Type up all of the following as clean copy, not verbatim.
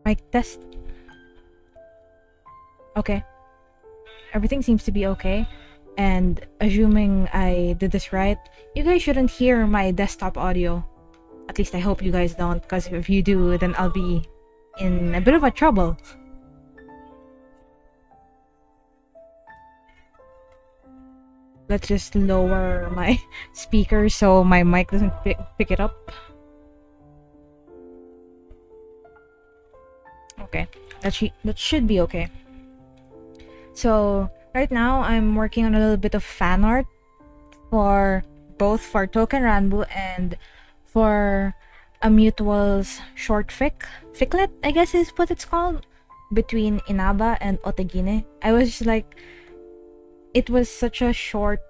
Mic test. Okay. Everything seems to be okay. And assuming I did this right, you guys shouldn't hear my desktop audio. At least I hope you guys don't, because if you do, then I'll be in a bit of a trouble. Let's just lower my speaker so my mic doesn't pick it up. Okay, that should be okay. So right now I'm working on a little bit of fan art for both for Token Ranbu and for a mutual's short ficlet, I guess is what it's called, between Inaba and Otegine. I was like, it was such a short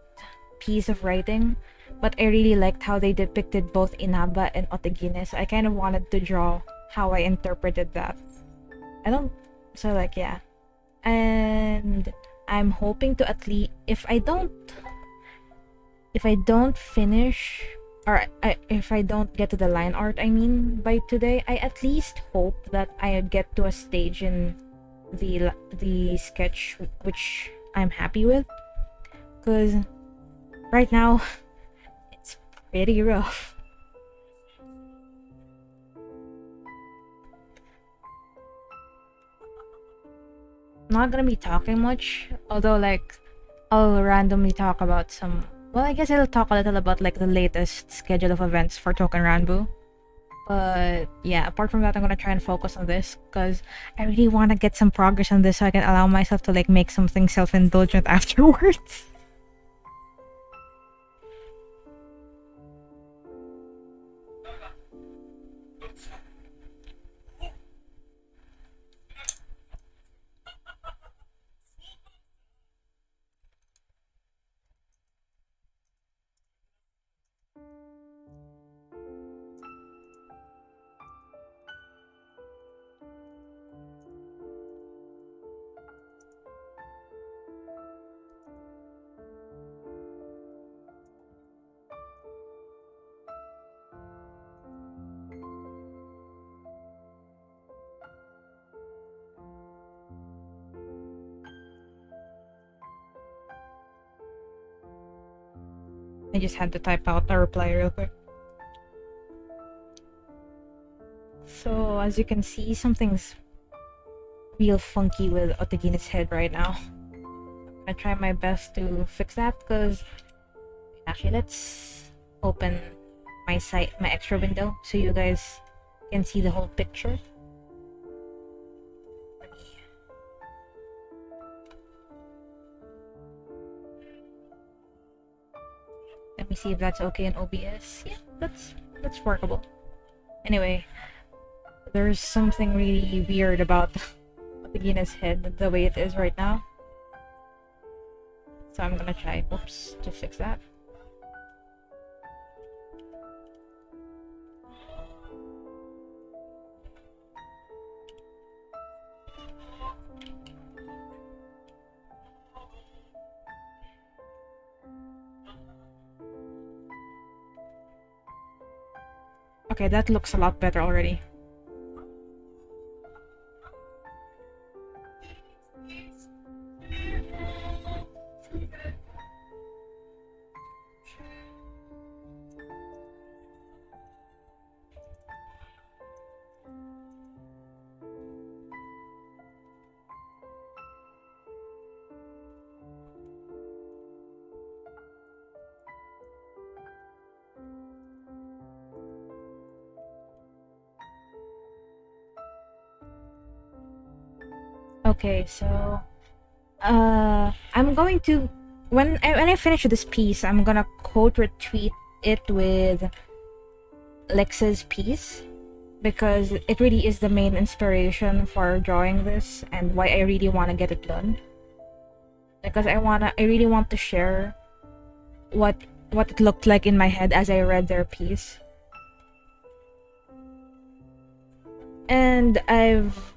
piece of writing, but I really liked how they depicted both Inaba and Otegine, so I kind of wanted to draw how I interpreted that. So like, yeah. And I'm hoping to at least, if I don't finish, or if I don't get to the line art, I mean, by today, I at least hope that I get to a stage in the sketch which I'm happy with, because right now it's pretty rough. I'm not gonna be talking much, although like I'll randomly talk about some. Well, I guess I'll talk a little about like the latest schedule of events for Token Ranbu. But yeah, apart from that, I'm gonna try and focus on this because I really want to get some progress on this so I can allow myself to like make something self-indulgent afterwards. I just had to type out a reply real quick. So as you can see, something's real funky with Otegine's head right now. I'm gonna try my best to fix that because actually let's open my extra window so you guys can see the whole picture. Let me see if that's okay in OBS. Yeah, that's workable. Anyway, there's something really weird about Otegine's head the way it is right now. So I'm gonna try, to fix that. Okay, that looks a lot better already. Okay, so I'm going to when I finish this piece, I'm gonna quote retweet it with Lex's piece because it really is the main inspiration for drawing this and why I really want to get it done. Because I really want to share what it looked like in my head as I read their piece. And I've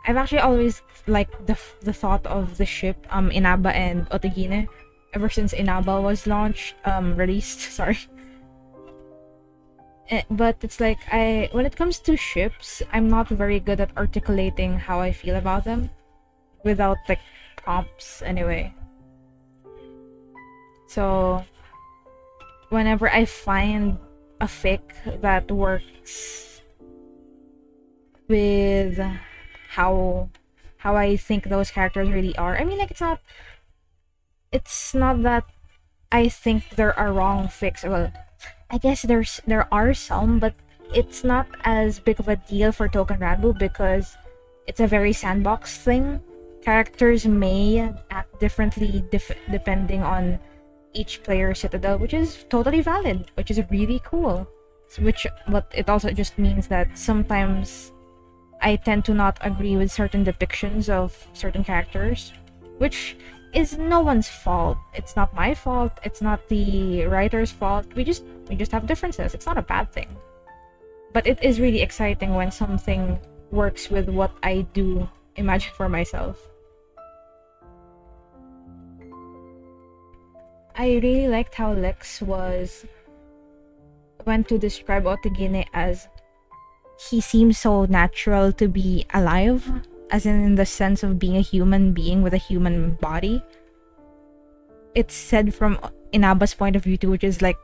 actually always liked the thought of the ship Inaba and Otegine ever since Inaba was released. Sorry. But it's like when it comes to ships, I'm not very good at articulating how I feel about them without like prompts anyway. So whenever I find a fic that works with how how I think those characters really are. I mean, like it's not that I think there are wrong fics. Well, I guess there are some, but it's not as big of a deal for Token Ranbu because it's a very sandbox thing. Characters may act differently depending on each player's citadel, which is totally valid, which is really cool. But it also just means that sometimes I tend to not agree with certain depictions of certain characters, which is no one's fault. It's not my fault. It's not the writer's fault. We just have differences. It's not a bad thing. But it is really exciting when something works with what I do imagine for myself. I really liked how Lex went to describe Otegine as he seems so natural to be alive, as in the sense of being a human being with a human body. It's said from Inaba's point of view too, which is like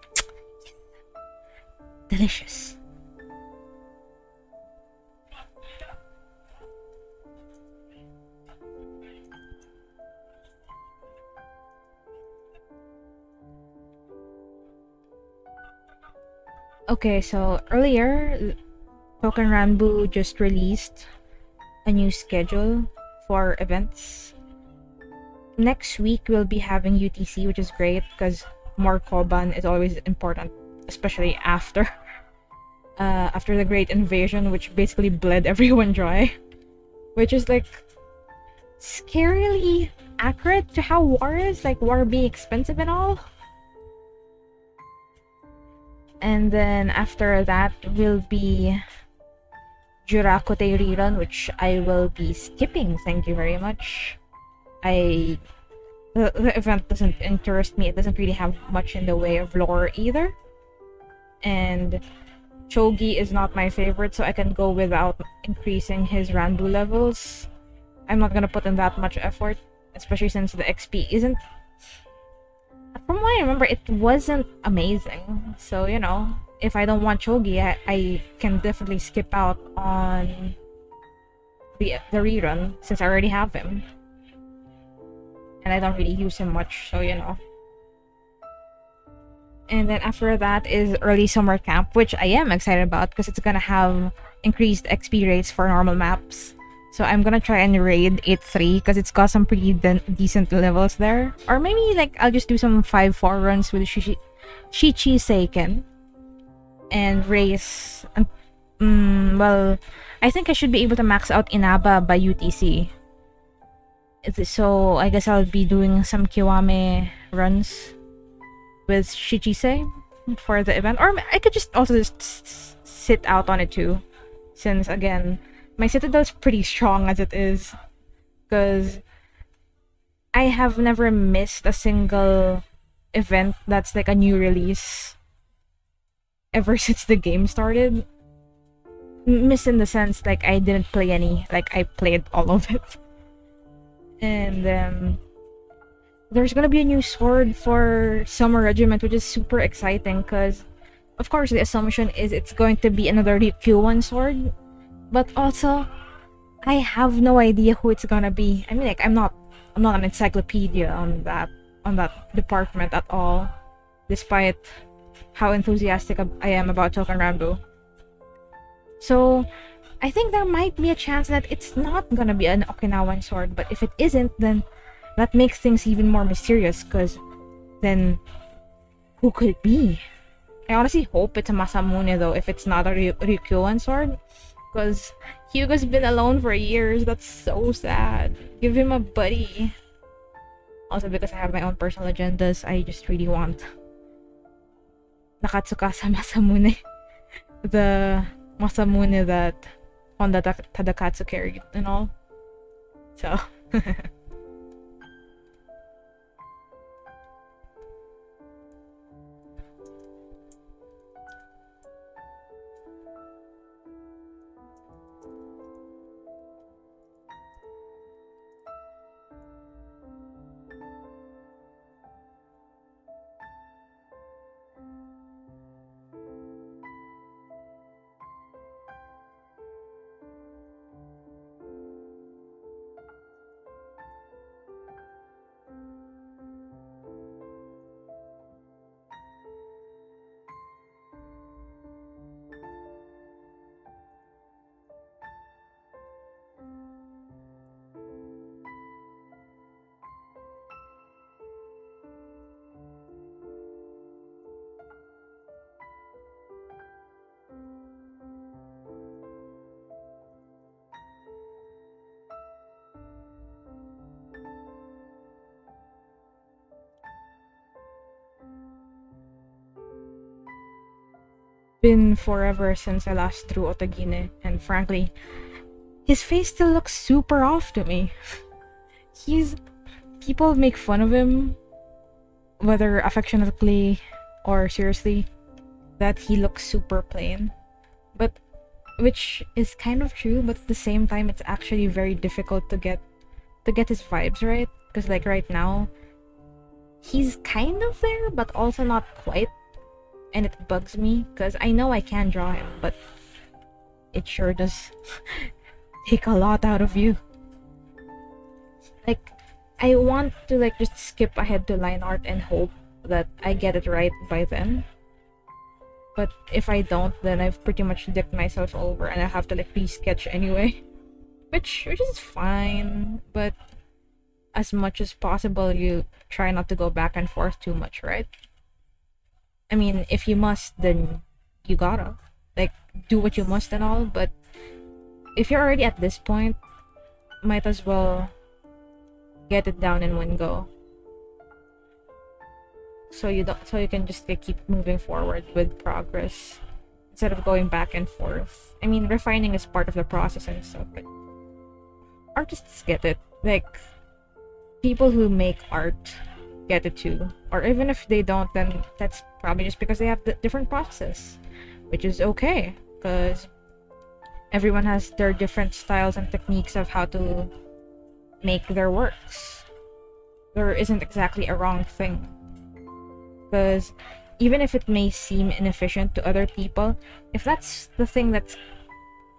delicious. Okay, so earlier, Token Ranbu just released a new schedule for events. Next week we'll be having UTC, which is great because more Koban is always important, especially after the Great Invasion, which basically bled everyone dry, which is like scarily accurate to how war is, like war being expensive and all. And then after that will be Jurakote rerun, which I will be skipping. Thank you very much. The event doesn't interest me. It doesn't really have much in the way of lore either. And Chogi is not my favorite, so I can go without increasing his Ranbu levels. I'm not gonna put in that much effort, especially since the XP isn't. From what I remember, it wasn't amazing. So, if I don't want Chogi, I can definitely skip out on the rerun since I already have him. And I don't really use him much, so And then after that is early summer camp, which I am excited about because it's gonna have increased XP rates for normal maps. So I'm gonna try and raid 8-3 because it's got some pretty decent levels there. Or maybe like I'll just do some 5-4 runs with Shichi Seiken and race. Well, I think I should be able to max out Inaba by UTC. So I guess I'll be doing some Kiwame runs with Shichise for the event. Or I could just also just sit out on it too. Since again, my Citadel's pretty strong as it is. Because I have never missed a single event that's like a new release ever since the game started. Miss in the sense like I didn't play any. Like I played all of it. And there's gonna be a new sword for Summer Regiment, which is super exciting because of course the assumption is it's going to be another Q1 sword. But also I have no idea who it's gonna be. I mean like I'm not an encyclopedia on that department at all, despite how enthusiastic I am about Token Ranbu. So I think there might be a chance that it's not gonna be an Okinawan sword, but if it isn't, then that makes things even more mysterious, because then who could it be? I honestly hope it's a Masamune though, if it's not a Ryukyuan sword, because Hyuga's been alone for years. That's so sad. Give him a buddy. Also, because I have my own personal agendas, I just really want Nakatsukasa Masamune. The Masamune that Honda Tadakatsu carried and all. So been forever since I last drew Otagine, and frankly, his face still looks super off to me. He's People make fun of him, whether affectionately or seriously, that he looks super plain. But which is kind of true, but at the same time it's actually very difficult to get his vibes right. Because like right now, he's kind of there, but also not quite. And it bugs me because I know I can draw him, but it sure does take a lot out of you. Like, I want to like just skip ahead to line art and hope that I get it right by then. But if I don't, then I've pretty much dicked myself over and I have to like re-sketch anyway. Which is fine, but as much as possible you try not to go back and forth too much, right? I mean, if you must, then you gotta. Like, do what you must and all, but if you're already at this point, might as well get it down in one go. So you can just like, keep moving forward with progress instead of going back and forth. I mean, refining is part of the process and stuff, but artists get it. Like, people who make art get it too. Or even if they don't, then that's probably just because they have the different processes, which is okay, because everyone has their different styles and techniques of how to make their works. There isn't exactly a wrong thing, because even if it may seem inefficient to other people, if that's the thing that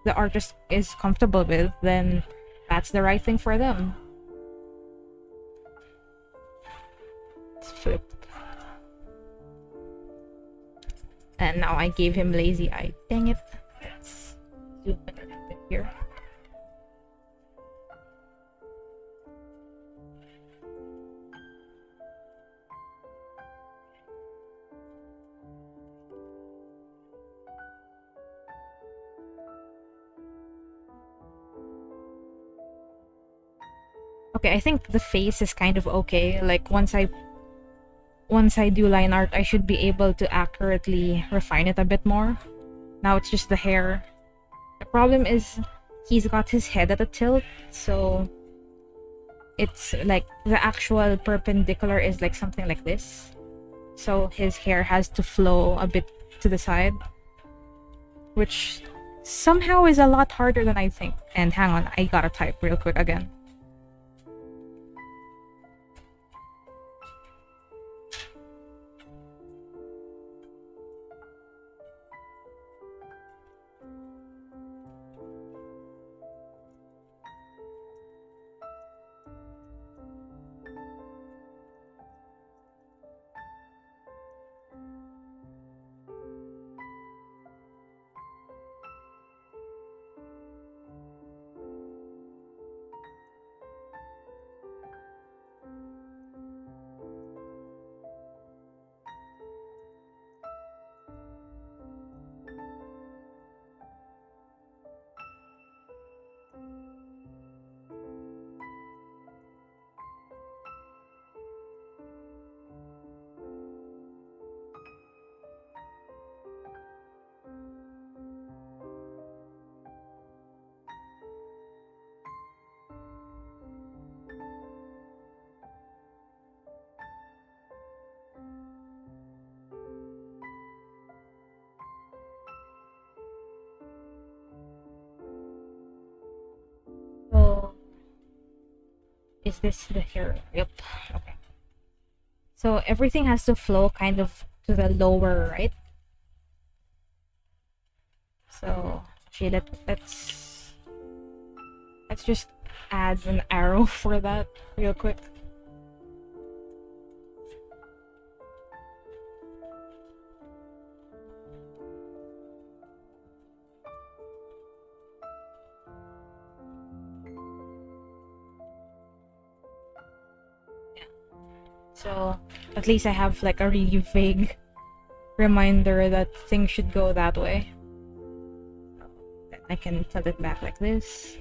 the artist is comfortable with, then that's the right thing for them. Let's flip. And now I gave him lazy eye. Dang it. Let's zoom in a little bit here. Okay, I think the face is kind of okay. Like once I do line art, I should be able to accurately refine it a bit more. Now it's just the hair. The problem is he's got his head at a tilt, so it's like the actual perpendicular is like something like this. So his hair has to flow a bit to the side, which somehow is a lot harder than I think. And hang on, I gotta type real quick again. So is this the hair? Yep. Okay. So everything has to flow kind of to the lower right. So actually let's just add an arrow for that real quick. So at least I have like a really vague reminder that things should go that way. Then I can tilt it back like this.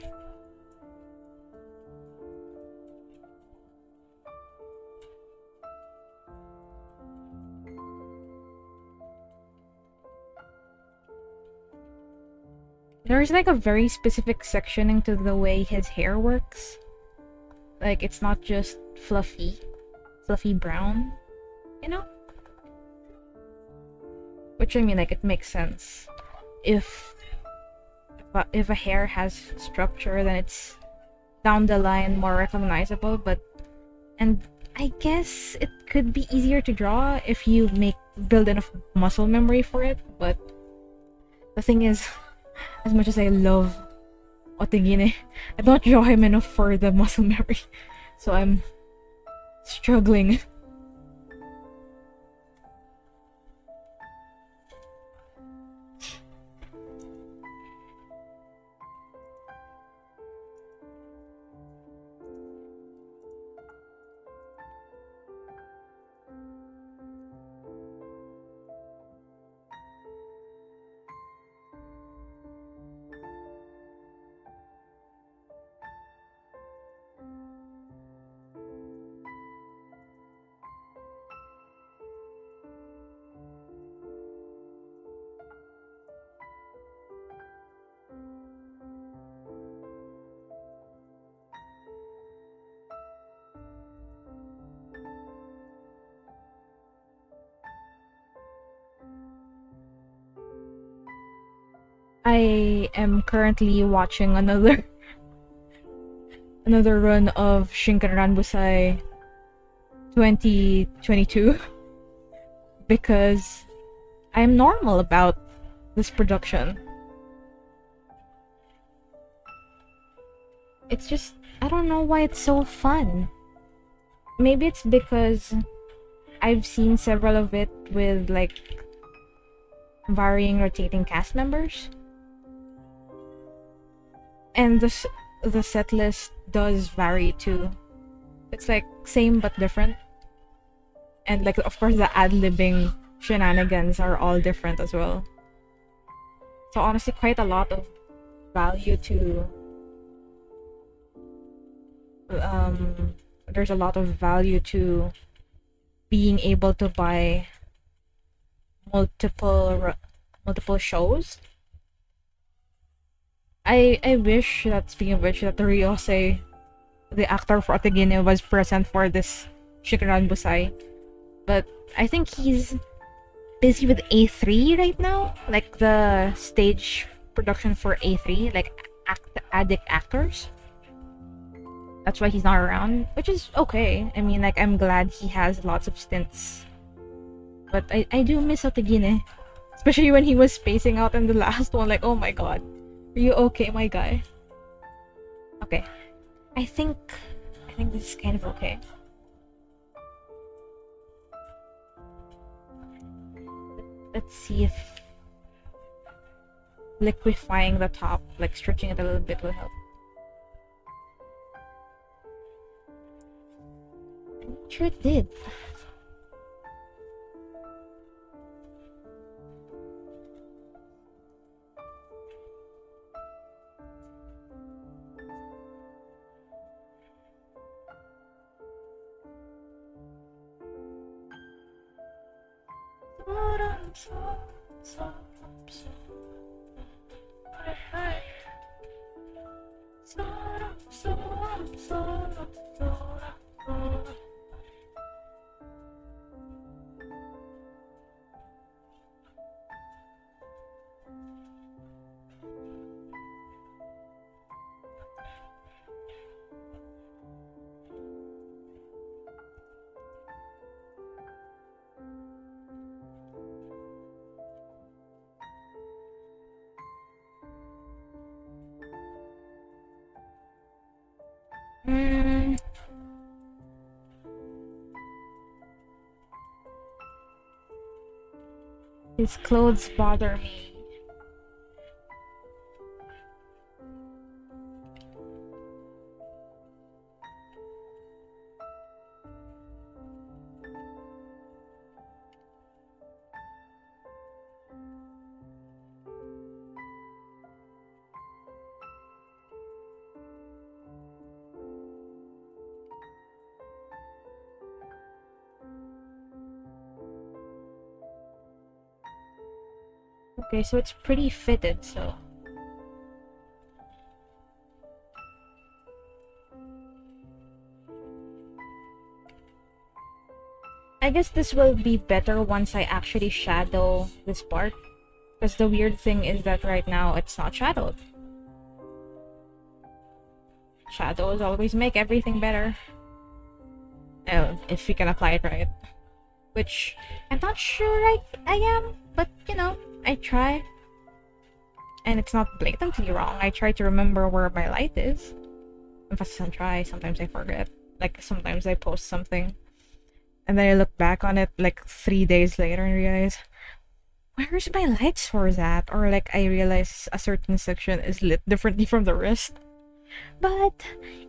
there's like a very specific sectioning to the way his hair works. Like it's not just fluffy brown, you know? Which I mean, like it makes sense. If a hair has structure, then it's down the line more recognizable. But and I guess it could be easier to draw if you build enough muscle memory for it. But the thing is, as much as I love Otegine, I don't draw him enough for the muscle memory, so I'm struggling. I am currently watching another run of Shinken Ranbusai 2022 because I'm normal about this production. It's just, I don't know why it's so fun. Maybe it's because I've seen several of it with like varying rotating cast members. And the set list does vary too. It's like same but different. And like of course the ad-libbing shenanigans are all different as well. So honestly quite a lot of value to there's a lot of value to being able to buy multiple shows. I wish that, speaking of which, that Ryosei, the actor for Otegine, was present for this Shikaran Busai. But I think he's busy with A3 right now, like the stage production for A3, like addict actors. That's why he's not around, which is okay. I mean, like, I'm glad he has lots of stints. But I do miss Otegine, especially when he was spacing out in the last one. Like, oh my god, are you okay, my guy? Okay, I think this is kind of okay. Let's see if liquefying the top, like stretching it a little bit, will help. I'm not sure it did. His clothes bother me. Okay, so it's pretty fitted, so I guess this will be better once I actually shadow this part. Because the weird thing is that right now it's not shadowed. Shadows always make everything better. If you can apply it right. Which I'm not sure I am, but you know, I try. And it's not blatantly wrong. I try to remember where my light is. Emphasis on try, sometimes I forget. Like sometimes I post something and then I look back on it like 3 days later and realize, where's my light source at? Or like I realize a certain section is lit differently from the rest. But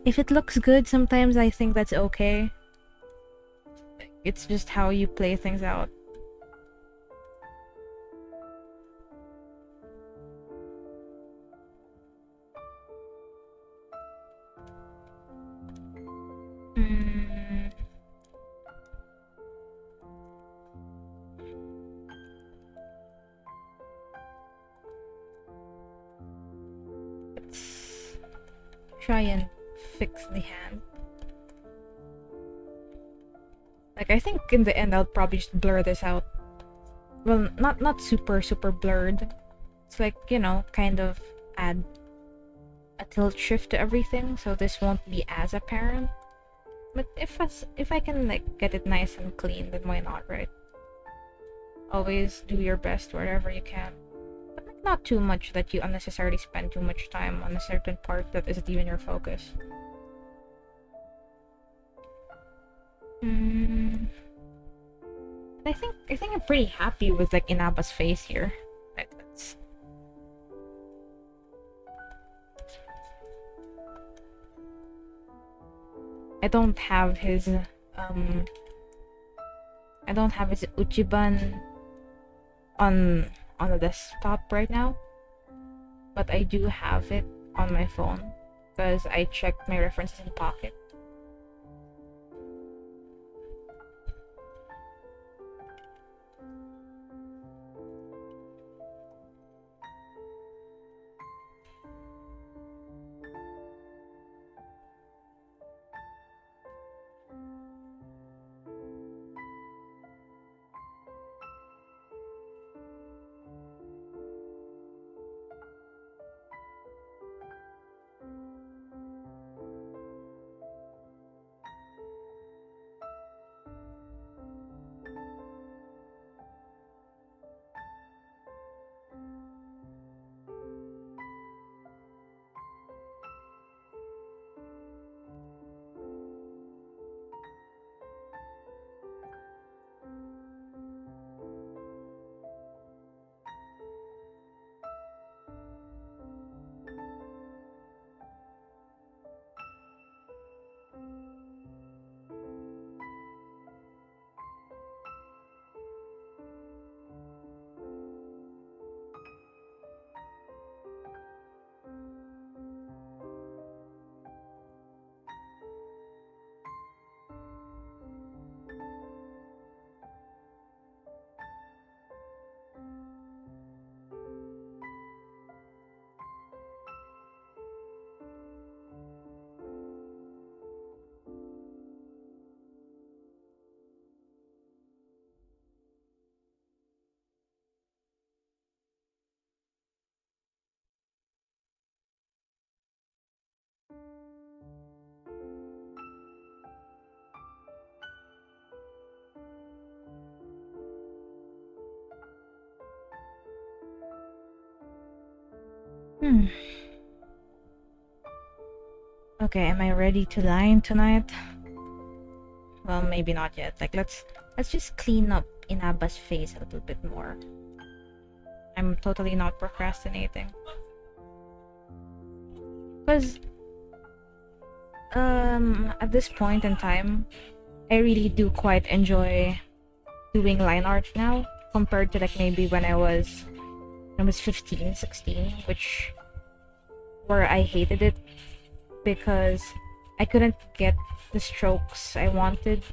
if it looks good, sometimes I think that's okay. It's just how you play things out. Mm. Let's try and fix the hand. Like, I think in the end I'll probably just blur this out. Well, not super blurred. It's like, you know, kind of add a tilt shift to everything, so this won't be as apparent. But if I can like get it nice and clean, then why not, right? Always do your best wherever you can. But like, not too much that you unnecessarily spend too much time on a certain part that isn't even your focus. I think I'm pretty happy with like Inaba's face here. Like, that's... I don't have his Uchiban on the desktop right now, but I do have it on my phone because I checked my references in Pocket. Okay, am I ready to line tonight? Well, maybe not yet. Like, let's just clean up Inaba's face a little bit more. I'm totally not procrastinating. Because at this point in time, I really do quite enjoy doing line art now compared to like maybe when I was 15, 16, where I hated it because I couldn't get the strokes I wanted.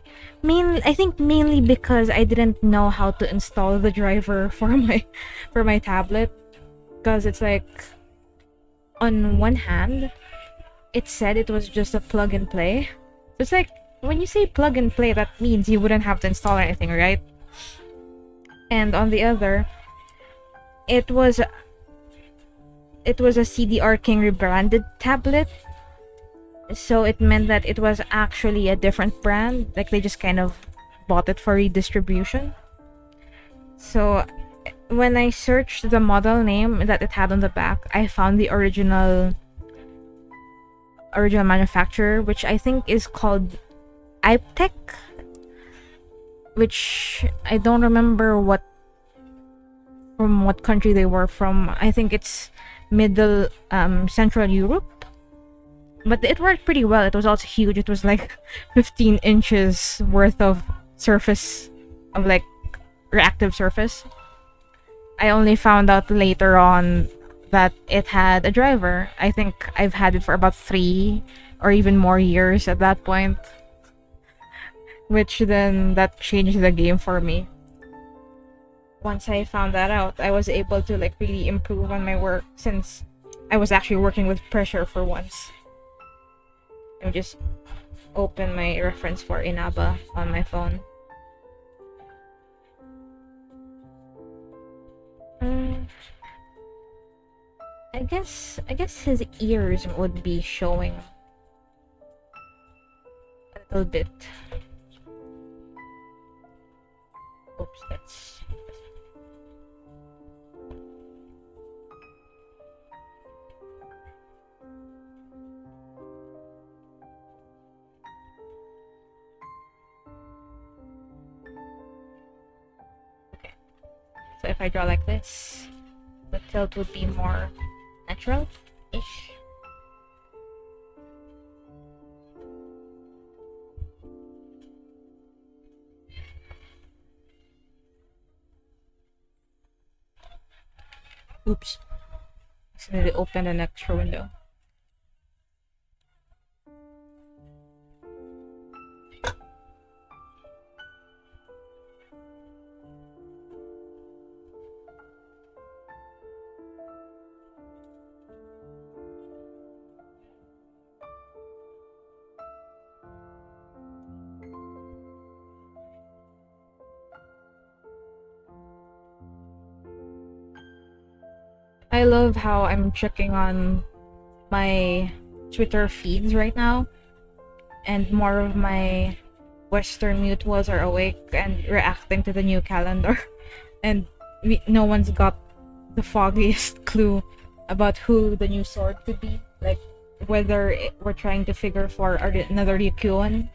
I think mainly because I didn't know how to install the driver for my tablet. Because it's like, on one hand, it said it was just a plug and play. It's like when you say plug and play, that means you wouldn't have to install anything, right? And on the other, it was a CDR King rebranded tablet, so it meant that it was actually a different brand. Like they just kind of bought it for redistribution. So when I searched the model name that it had on the back, I found the original manufacturer, which I think is called Iptech, which I don't remember from what country they were from. I think it's middle Central Europe. But it worked pretty well. It was also huge. It was like 15 inches worth of surface, of like reactive surface. I only found out later on that it had a driver. I think I've had it for about 3 or even more years at that point. Which then that changed the game for me. Once I found that out, I was able to like really improve on my work, since I was actually working with pressure for once. I'll just open my reference for Inaba on my phone. I guess his ears would be showing a little bit. Oops, that's... Okay. So if I draw like this, the tilt would be more natural-ish. Oops. Accidentally opened an extra window. I love how I'm checking on my Twitter feeds right now, and more of my Western mutuals are awake and reacting to the new calendar, and no one's got the foggiest clue about who the new sword could be. Like, whether we're trying to figure for another Ryukyuan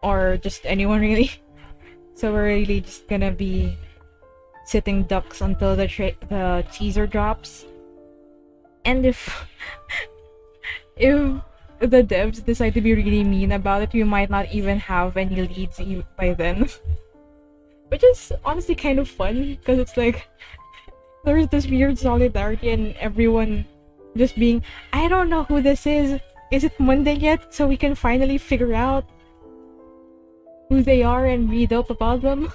or just anyone really. So we're really just gonna be sitting ducks until the teaser drops. And if the devs decide to be really mean about it, we might not even have any leads by then. Which is honestly kind of fun, because it's like there's this weird solidarity and everyone just being, I don't know who this is. Is it Monday yet? So we can finally figure out who they are and read up about them.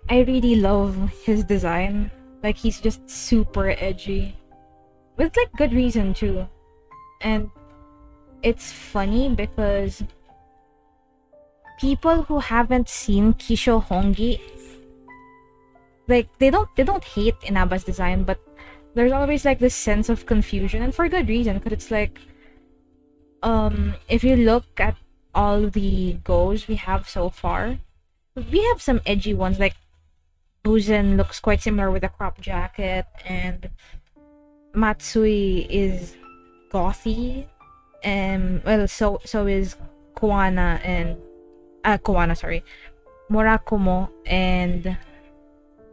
I really love his design. Like, he's just super edgy. with like good reason too. And it's funny because people who haven't seen Kisho Hongi, like they don't hate Inaba's design, but there's always like this sense of confusion, and for good reason, because it's like if you look at all the goes we have so far, we have some edgy ones like Buzen looks quite similar with a crop jacket, and Matsui is gothy, and well, so is Koana and Koana, sorry, Murakumo and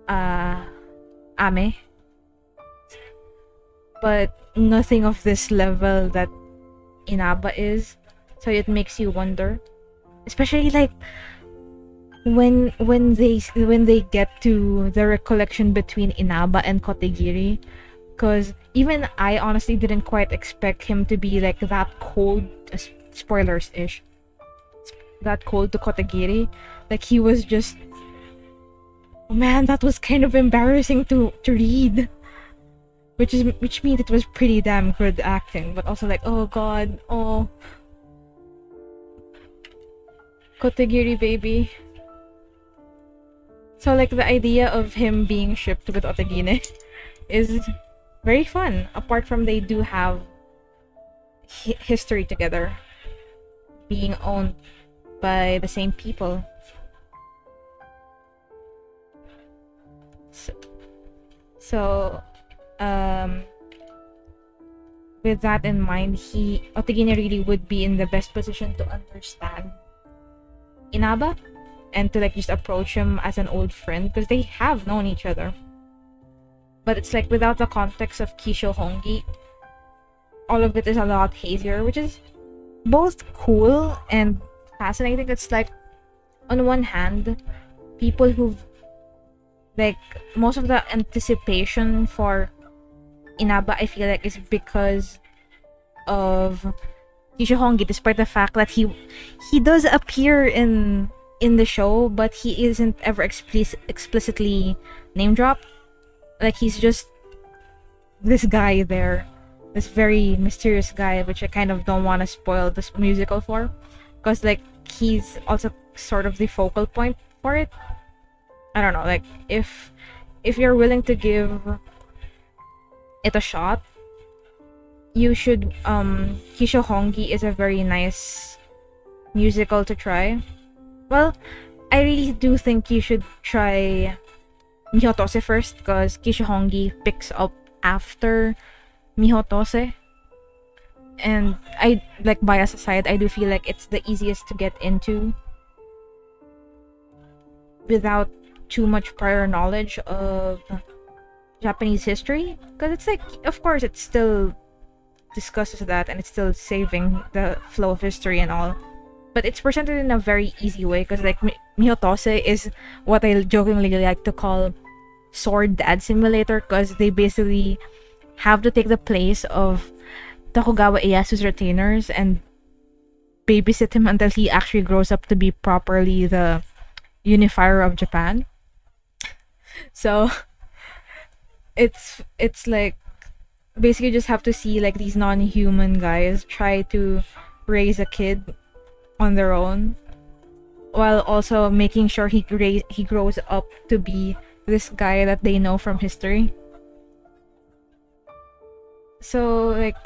Ame, but nothing of this level that Inaba is. So it makes you wonder, especially like when they get to the recollection between Inaba and Kotegiri, because even I honestly didn't quite expect him to be like that cold, spoilers ish, that cold to Kotegiri. Like he was just, oh man, that was kind of embarrassing to read. Which means it was pretty damn good acting, but also like, oh god, oh Kotegiri baby. So like the idea of him being shipped with Otagine is very fun. Apart from they do have history together, being owned by the same people. So with that in mind, Otagine really would be in the best position to understand Inaba and to like just approach him as an old friend because they have known each other. But it's like without the context of Kisho Hongi, all of it is a lot hazier, which is both cool and fascinating. It's like on one hand, people who've like most of the anticipation for Inaba, I feel like, is because of Kisho Hongi, despite the fact that he does appear in the show, but he isn't ever explicitly name dropped. Like he's just this guy there, this very mysterious guy, which I kind of don't want to spoil this musical for, because like he's also sort of the focal point for it. I don't know, like if you're willing to give it a shot, you should. Kisho Hongi is a very nice musical to try. Well, I really do think you should try Mihotose first, because Kisho Hongi picks up after Mihotose. And I, like, bias aside, I do feel like it's the easiest to get into without too much prior knowledge of Japanese history. Because it's like, of course, it still discusses that and it's still saving the flow of history and all. But it's presented in a very easy way because like Mihotose is what I jokingly like to call sword dad simulator, because they basically have to take the place of Tokugawa Ieyasu's retainers and babysit him until he actually grows up to be properly the unifier of Japan. So it's like basically just have to see like these non-human guys try to raise a kid on their own while also making sure he grows up to be this guy that they know from history. So like,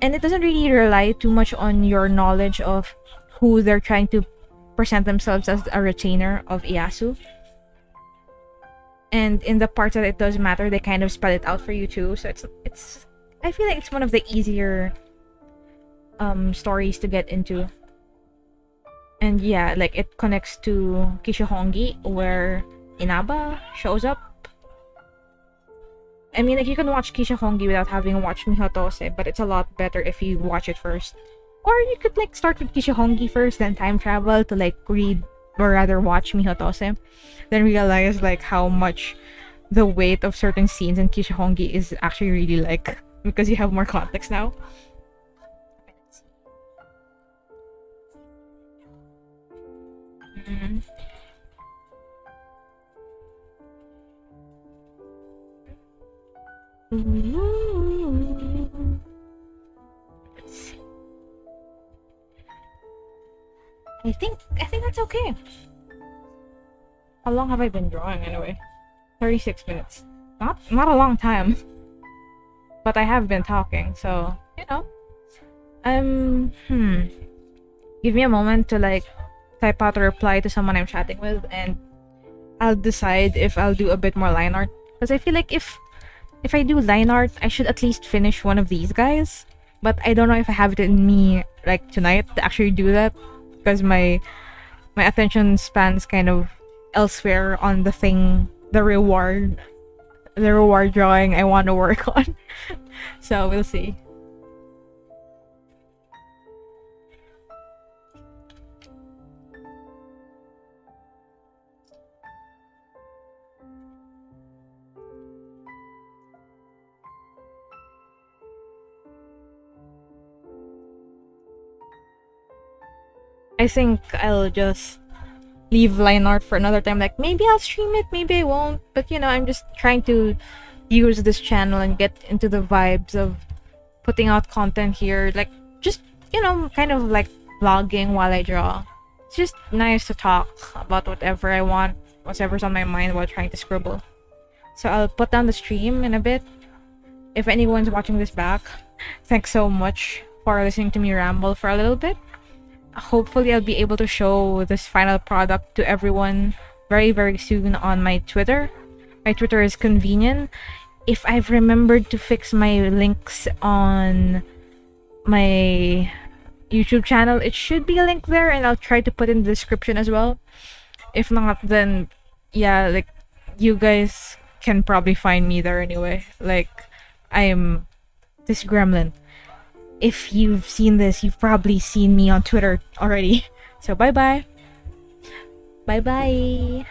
and it doesn't really rely too much on your knowledge of who they're trying to present themselves as a retainer of Ieyasu. And in the parts that it does matter, they kind of spell it out for you too. So it's I feel like it's one of the easier stories to get into. And yeah, like it connects to Kisho Hongi where Inaba shows up. I mean, like you can watch Kisho Hongi without having watched Mihotose, but it's a lot better if you watch it first. Or you could like start with Kisho Hongi first, then time travel to like read or rather watch Mihotose, then realize like how much the weight of certain scenes in Kisho Hongi is actually really like, because you have more context now. Mm. Ooh. I think that's okay. How long have I been drawing anyway? 36 minutes. Not a long time. But I have been talking, so you know. Give me a moment to like type out a reply to someone I'm chatting with, and I'll decide if I'll do a bit more line art. Because I feel like if I do line art, I should at least finish one of these guys. But I don't know if I have it in me like tonight to actually do that, because my attention span's kind of elsewhere on the reward drawing I want to work on. So we'll see. I think I'll just leave line art for another time. Like maybe I'll stream it, maybe I won't. But you know, I'm just trying to use this channel and get into the vibes of putting out content here. Like just, you know, kind of like vlogging while I draw. It's just nice to talk about whatever I want, whatever's on my mind while trying to scribble. So I'll put down the stream in a bit. If anyone's watching this back, thanks so much for listening to me ramble for a little bit. Hopefully I'll be able to show this final product to everyone very, very soon on my Twitter. My Twitter is Kh'nvinien. If I've remembered to fix my links on my YouTube channel, it should be a link there, and I'll try to put in the description as well. If not, then yeah, like you guys can probably find me there anyway. Like I'm this gremlin. If you've seen this, you've probably seen me on Twitter already. So bye bye. Bye bye.